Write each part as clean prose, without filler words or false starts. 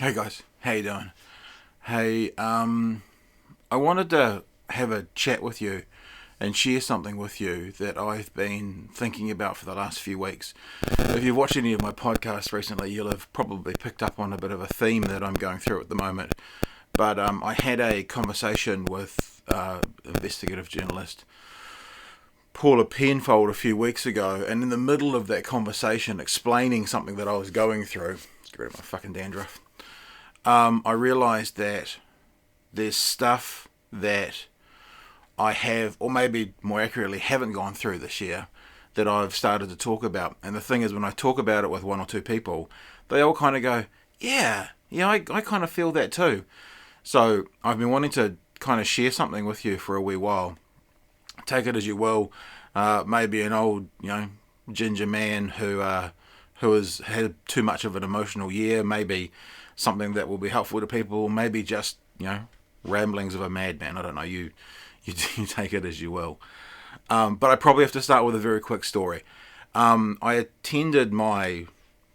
Hey guys, how you doing? Hey, I wanted to have a chat with you and share something with you that I've been thinking about for the last few weeks. If you've watched any of my podcasts recently, you'll have probably picked up on a bit of a theme that I'm going through at the moment. But I had a conversation with investigative journalist Paula Penfold a few weeks ago, and in the middle of that conversation, explaining something that I was going through, let's get rid of my fucking dandruff. I realised that there's stuff that I have, or maybe more accurately, haven't gone through this year that I've started to talk about. And the thing is, when I talk about it with one or two people, they all kind of go, yeah, I kind of feel that too. So I've been wanting to kind of share something with you for a wee while. Take it as you will. Maybe an old, ginger man who has had too much of an emotional year. Maybe something that will be helpful to people. Maybe just ramblings of a madman. I don't know. You take it as you will. But I probably have to start with a very quick story. I attended my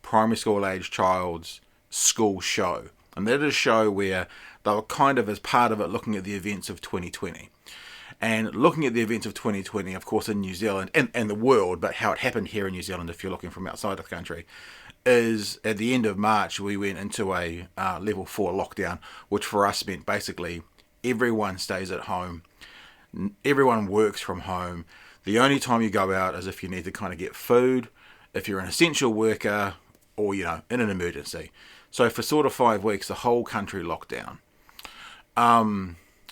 primary school age child's school show, and that is a show where they were kind of, as part of it, looking at the events of 2020. And looking at the events of 2020, of course, in New Zealand and the world, but how it happened here in New Zealand, if you're looking from outside of the country, is at the end of March, we went into a level 4 lockdown, which for us meant basically everyone stays at home, everyone works from home. The only time you go out is if you need to kind of get food, if you're an essential worker, or, in an emergency. So for sort of 5 weeks, the whole country locked down.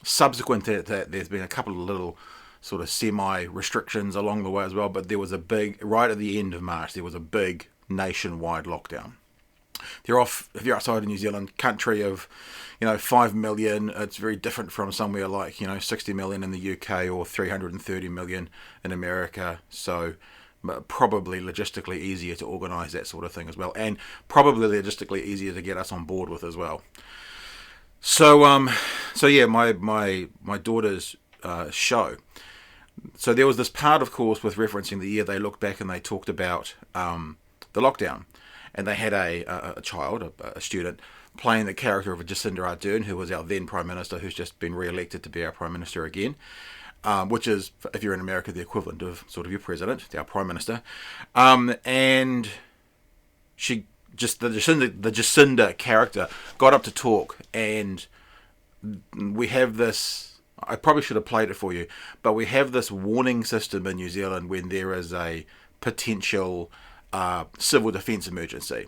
Subsequent to that, there's been a couple of little sort of semi-restrictions along the way as well, but there was a big, right at the end of March, there was a big nationwide lockdown. If you're outside of New Zealand, country of, 5 million, it's very different from somewhere like, 60 million in the UK or 330 million in America. So probably logistically easier to organise that sort of thing as well, and probably logistically easier to get us on board with as well. So yeah, my daughter's show. So there was this part, of course, with referencing the year. They looked back and they talked about the lockdown, and they had a child, a student, playing the character of Jacinda Ardern, who was our then Prime Minister, who's just been re-elected to be our Prime Minister again, which is, if you're in America, the equivalent of sort of your president, our Prime Minister, and she. Just the Jacinda character got up to talk, and we have this. I probably should have played it for you, but we have this warning system in New Zealand when there is a potential civil defence emergency,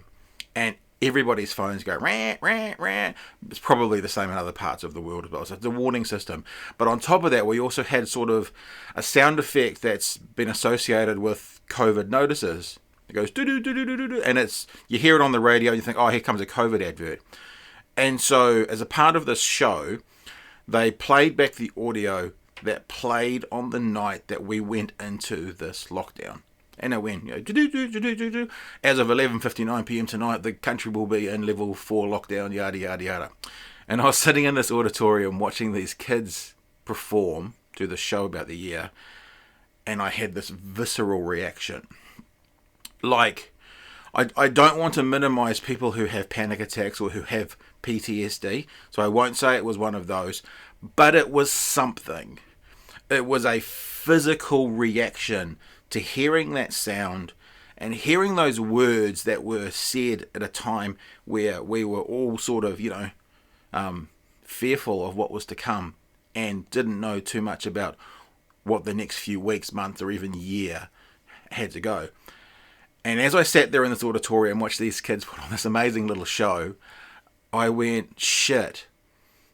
and everybody's phones go rah, rah, rah. It's probably the same in other parts of the world as well. So it's a warning system. But on top of that, we also had sort of a sound effect that's been associated with COVID notices. It goes do do do do do do, and you hear it on the radio. And you think, oh, here comes a COVID advert. And so, as a part of this show, they played back the audio that played on the night that we went into this lockdown. And it went, do do do do do do. As of 11:59 p.m. tonight, the country will be in level 4 lockdown. Yada yada yada. And I was sitting in this auditorium watching these kids perform, do the show about the year, and I had this visceral reaction. Like, I don't want to minimize people who have panic attacks or who have PTSD, so I won't say it was one of those, but it was something. It was a physical reaction to hearing that sound and hearing those words that were said at a time where we were all sort of, fearful of what was to come and didn't know too much about what the next few weeks, months, or even year had to go. And as I sat there in this auditorium and watched these kids put on this amazing little show, I went, shit,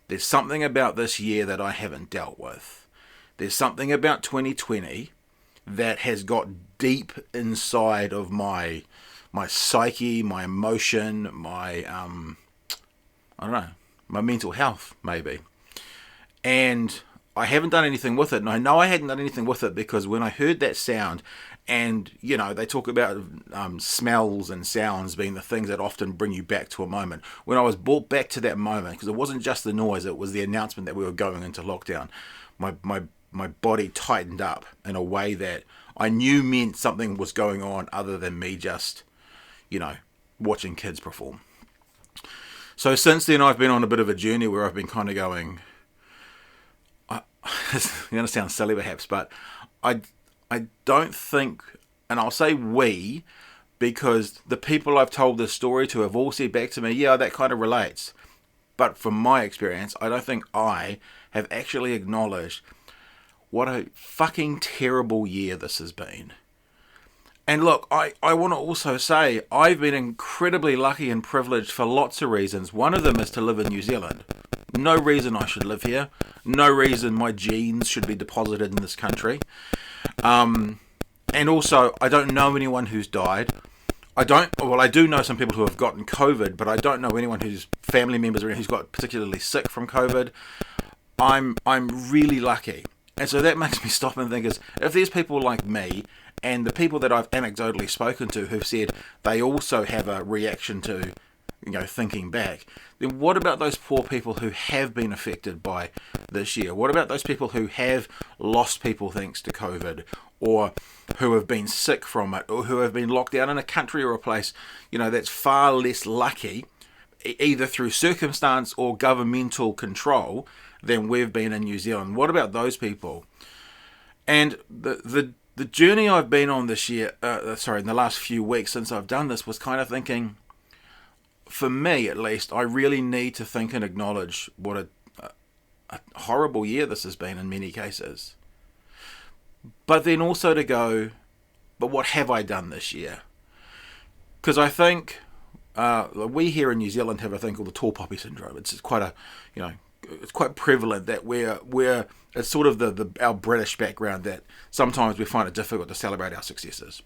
there's something about this year that I haven't dealt with. There's something about 2020 that has got deep inside of my psyche, my emotion, my, I don't know, my mental health, maybe. And I haven't done anything with it. And I know I hadn't done anything with it because when I heard that sound, and, they talk about smells and sounds being the things that often bring you back to a moment. When I was brought back to that moment, because it wasn't just the noise, it was the announcement that we were going into lockdown, my body tightened up in a way that I knew meant something was going on other than me just, watching kids perform. So since then, I've been on a bit of a journey where I've been kind of going. It's going to sound silly, perhaps, but I don't think, and I'll say we, because the people I've told this story to have all said back to me, yeah, that kind of relates. But from my experience, I don't think I have actually acknowledged what a fucking terrible year this has been. And look, I want to also say I've been incredibly lucky and privileged for lots of reasons. One of them is to live in New Zealand. No reason I should live here. No reason my genes should be deposited in this country. And also, I don't know anyone who's died. I do know some people who have gotten COVID, but I don't know anyone whose family members or who's got particularly sick from COVID. I'm really lucky. And so that makes me stop and think, is if there's people like me and the people that I've anecdotally spoken to who've said they also have a reaction to, thinking back, then what about those poor people who have been affected by this year? What about those people who have lost people thanks to COVID, or who have been sick from it, or who have been locked down in a country or a place, that's far less lucky, either through circumstance or governmental control, than we've been in New Zealand? What about those people? And the journey I've been on this year, in the last few weeks since I've done this, was kind of thinking, for me at least, I really need to think and acknowledge what a horrible year this has been in many cases. But then also to go, but what have I done this year? Because I think we here in New Zealand have a thing called the tall poppy syndrome. It's quite it's quite prevalent that we're it's sort of our British background that sometimes we find it difficult to celebrate our successes.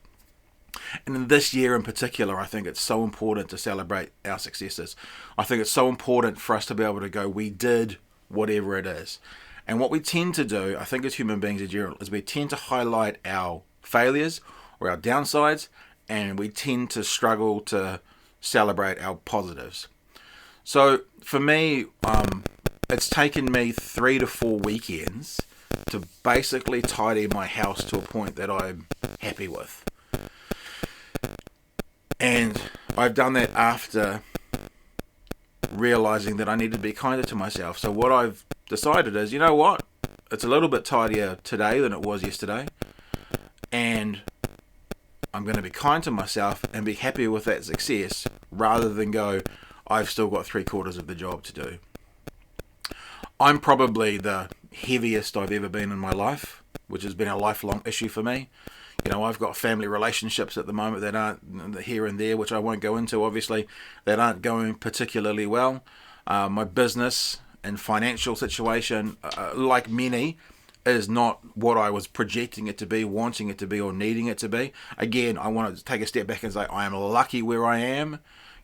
And in this year in particular, I think it's so important to celebrate our successes. I think it's so important for us to be able to go, we did whatever it is. And what we tend to do, I think as human beings in general, is we tend to highlight our failures or our downsides, and we tend to struggle to celebrate our positives. So for me, it's taken me 3 to 4 weekends to basically tidy my house to a point that I'm happy with. And I've done that after realizing that I need to be kinder to myself. So what I've decided is, you know what? It's a little bit tidier today than it was yesterday. And I'm going to be kind to myself and be happy with that success rather than go, I've still got 3/4 of the job to do. I'm probably the heaviest I've ever been in my life, which has been a lifelong issue for me. I've got family relationships at the moment that aren't here and there, which I won't go into, obviously, that aren't going particularly well. My business and financial situation, like many, is not what I was projecting it to be, wanting it to be, or needing it to be. Again, I want to take a step back and say I am lucky where I am.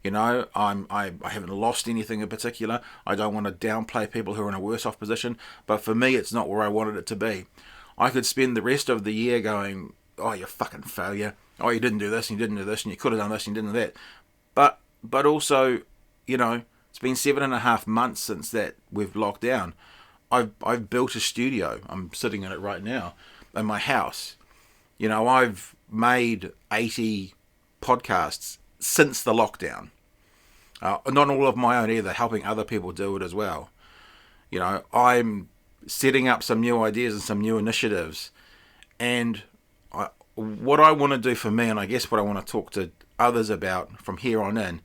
I haven't lost anything in particular. I don't want to downplay people who are in a worse off position, but for me, it's not where I wanted it to be. I could spend the rest of the year going, oh, you fucking failure. Oh, you didn't do this, and you didn't do this, and you could have done this, and you didn't do that. But also, it's been 7.5 months since that we've locked down. I've built a studio. I'm sitting in it right now in my house. I've made 80 podcasts since the lockdown. Not all of my own either, helping other people do it as well. I'm setting up some new ideas and some new initiatives. And what I want to do for me, and I guess what I want to talk to others about from here on in,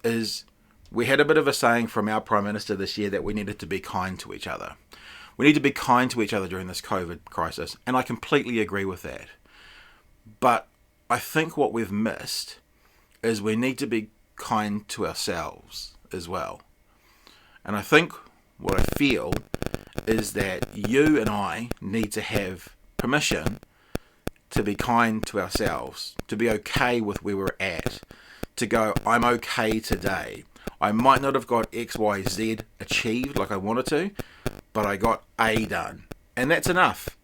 is we had a bit of a saying from our Prime Minister this year that we needed to be kind to each other. We need to be kind to each other during this COVID crisis, and I completely agree with that. But I think what we've missed is we need to be kind to ourselves as well. And I think what I feel is that you and I need to have permission to be kind to ourselves, to be okay with where we're at, to go, I'm okay today. I might not have got X, Y, Z achieved like I wanted to, but I got A done. And that's enough,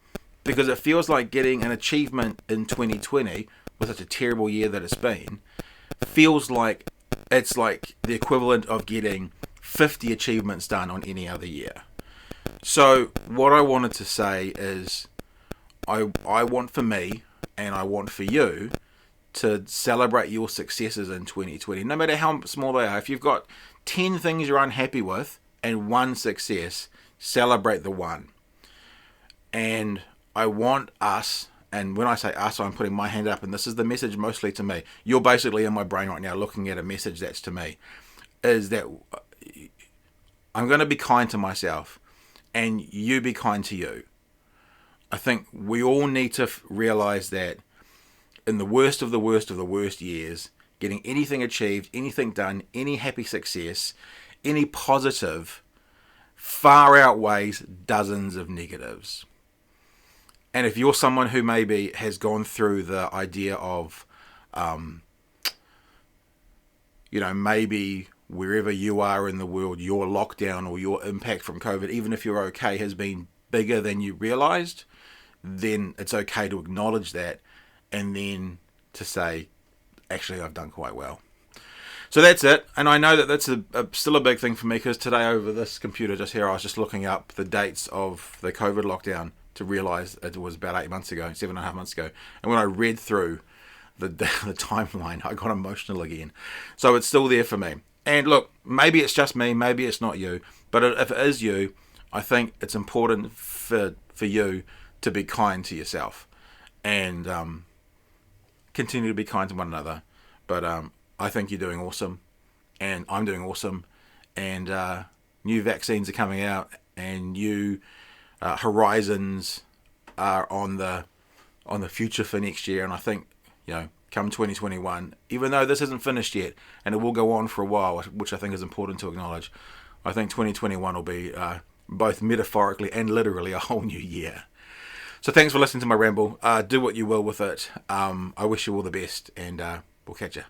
because it feels like getting an achievement in 2020, with such a terrible year that it's been, feels like it's like the equivalent of getting 50 achievements done on any other year. So what I wanted to say is, I want for me, and I want for you, to celebrate your successes in 2020, no matter how small they are. If you've got 10 things you're unhappy with and one success, celebrate the one. And I want us, and when I say us, I'm putting my hand up, and this is the message mostly to me. You're basically in my brain right now looking at a message that's to me, is that I'm going to be kind to myself, and you be kind to you. I think we all need to realize that in the worst of the worst of the worst years, getting anything achieved, anything done, any happy success, any positive, far outweighs dozens of negatives. And if you're someone who maybe has gone through the idea of, maybe wherever you are in the world, your lockdown or your impact from COVID, even if you're okay, has been bigger than you realized, then it's okay to acknowledge that and then to say, actually, I've done quite well. So that's it. And I know that that's still a big thing for me, because today over this computer just here, I was just looking up the dates of the COVID lockdown to realise it was about 7.5 months ago. And when I read through the timeline, I got emotional again. So it's still there for me. And look, maybe it's just me, maybe it's not you. But if it is you, I think it's important for you to be kind to yourself and continue to be kind to one another. But I think you're doing awesome, and I'm doing awesome, and new vaccines are coming out, and new horizons are on the future for next year. And I think, come 2021, even though this isn't finished yet, and it will go on for a while, which I think is important to acknowledge, I think 2021 will be both metaphorically and literally a whole new year. So thanks for listening to my ramble. Do what you will with it. I wish you all the best, and we'll catch you.